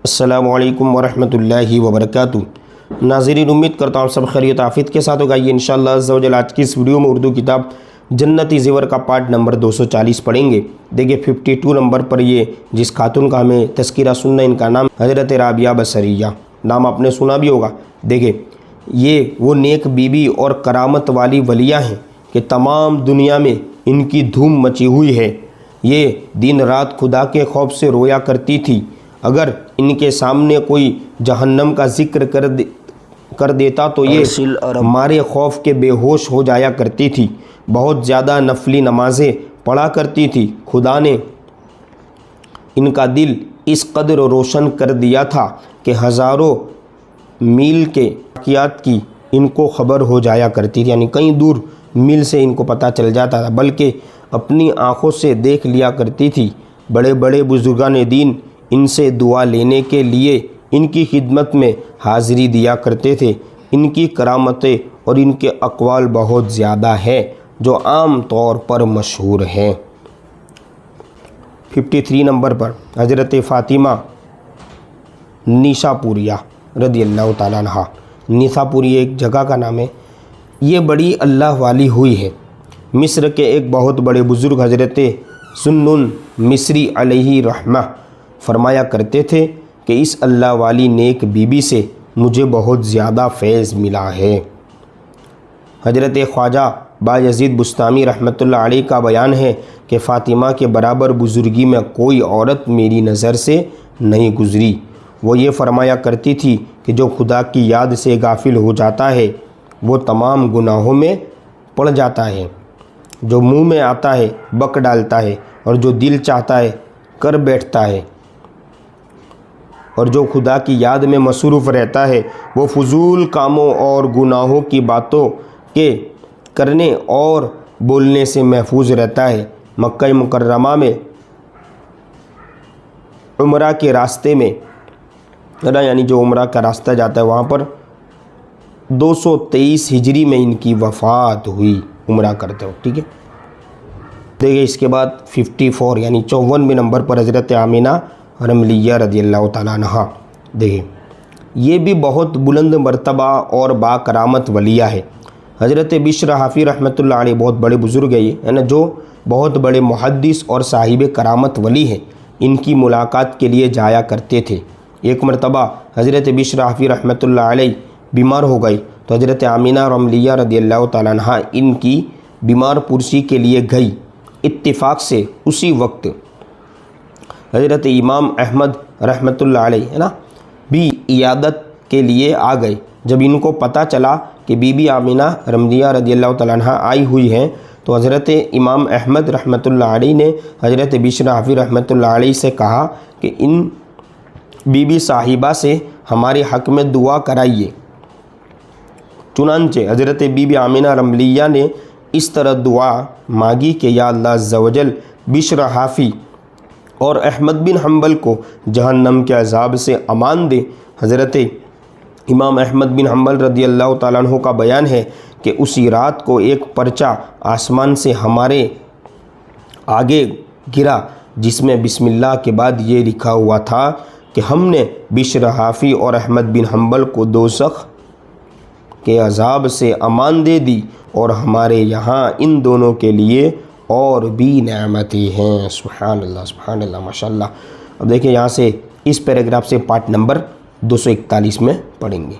अस्सलामुअलैकुम वरहमतुल्लाहि वबरकातुहू। नाज़रीन, उम्मीद करता हूँ सब खैरियत आफियत के साथ होगा। ये इंशाअल्लाह अज़्ज़ा वजल आज की इस वीडियो में उर्दू किताब जन्नती ज़ेवर का पार्ट नंबर 240 पढ़ेंगे। देखिए 52 नंबर पर ये जिस खातून का हमें तज़किरा सुनना, इनका नाम हज़रत राबिया बसरिया, नाम आपने सुना भी होगा। देखिए ये वो नेक बीबी और करामत वाली वलिया हैं कि तमाम दुनिया में इनकी धूम मची हुई है। ये दिन रात खुदा के खौफ से रोया करती थी। अगर इनके सामने कोई जहन्नम का जिक्र कर देता तो ये मारे खौफ के बेहोश हो जाया करती थी। बहुत ज़्यादा नफली नमाज़ें पढ़ा करती थी। खुदा ने इनका दिल इस कदर रोशन कर दिया था कि हज़ारों मील के वाक़ियात की इनको ख़बर हो जाया करती थी, यानी कई दूर मील से इनको पता चल जाता था, बल्कि अपनी आँखों से देख लिया करती थी। बड़े बड़े बुजुर्गान दीन इनसे दुआ लेने के लिए इनकी खिदमत में हाज़िरी दिया करते थे। इनकी करामतें और इनके अक़वाल बहुत ज़्यादा है जो आम तौर पर मशहूर हैं। 53 नंबर पर हज़रत फ़ातिमा निशापुरिया रदियल्लाहु ताला अन्हा। निशापुरी एक जगह का नाम है। ये बड़ी अल्लाह वाली हुई है। मिस्र के एक बहुत बड़े बुज़ुर्ग हज़रत सुन्नुन मिस्री अलैहि रहमा फरमाया करते थे कि इस अल्लाह वाली नेक बीबी से मुझे बहुत ज़्यादा फैज़ मिला है। हज़रत ख्वाजा बायज़ीद बुस्तामी रहमतुल्लाह अलैह का बयान है कि फ़ातिमा के बराबर बुज़ुर्गी में कोई औरत मेरी नज़र से नहीं गुज़री। वो ये फरमाया करती थी कि जो खुदा की याद से गाफिल हो जाता है वो तमाम गुनाहों में पड़ जाता है। जो मुंह में आता है बक डालता है और जो दिल चाहता है कर बैठता है, और जो खुदा की याद में मसरूफ़ रहता है वो फजूल कामों और गुनाहों की बातों के करने और बोलने से महफूज रहता है। मक्का मुकर्रमा में उम्रा के रास्ते में यानी जो उम्रा का रास्ता जाता है वहाँ पर 223 हिजरी में इनकी वफ़ात हुई उम्रा करते हो। ठीक है, देखिए इसके बाद 54 यानी 54वें नंबर पर हज़रत आमिना रमलिया रदियल्लाहु ताला अन्हा। देखिए ये भी बहुत बुलंद मर्तबा और बाकरामत वलिया है। हज़रत बिश्र हाफ़ी रहमतुल्लाह अलैह बहुत बड़े बुज़ुर्ग है ना, जो बहुत बड़े मुहद्दिस और साहिब करामत वली हैं। इनकी मुलाकात के लिए जाया करते थे। एक मरतबा हज़रत बिश्र हाफ़ी रहमतुल्लाह अलैह बीमार हो गई तो हज़रत आमिना रमलिया रदियल्लाहु ताला अन्हा इनकी बीमार पुरसी के लिए गई। इत्तिफ़ाक़ से उसी वक्त हज़रत इमाम अहमद रहमतुल्लाह अलैह है ना भी इयादत के लिए आ गए। जब इनको पता चला कि बीबी आमिना रमलिया रदियल्लाहु ताला अन्हा आई हुई हैं तो हज़रत इमाम अहमद रहमतुल्लाह अलैह ने हज़रत बिश्र हाफ़ी रहमतुल्लाह अलैह से कहा कि इन बीबी साहिबा से हमारे हक़ में दुआ कराइए। चुनांचे हज़रत बीबी आमिना रमलिया ने इस तरह दुआ मांगी कि या अल्लाह अज़्ज़ा वजल बिश्र हाफ़ी और अहमद बिन हम्बल को जहन्नम के अज़ाब से अमान दे। हज़रत इमाम अहमद बिन हम्बल रदियल्लाहु ताला अन्हु का बयान है कि उसी रात को एक पर्चा आसमान से हमारे आगे गिरा जिसमें बिस्मिल्लाह के बाद ये लिखा हुआ था कि हमने बिश्र हाफ़ी और अहमद बिन हम्बल को दोज़ख के अज़ाब से अमान दे दी और हमारे यहाँ इन दोनों के लिए और भी नेमतें हैं। सुभान अल्लाह माशाअल्लाह। अब देखिए यहाँ से इस पैराग्राफ से पार्ट नंबर 241 में पढ़ेंगे।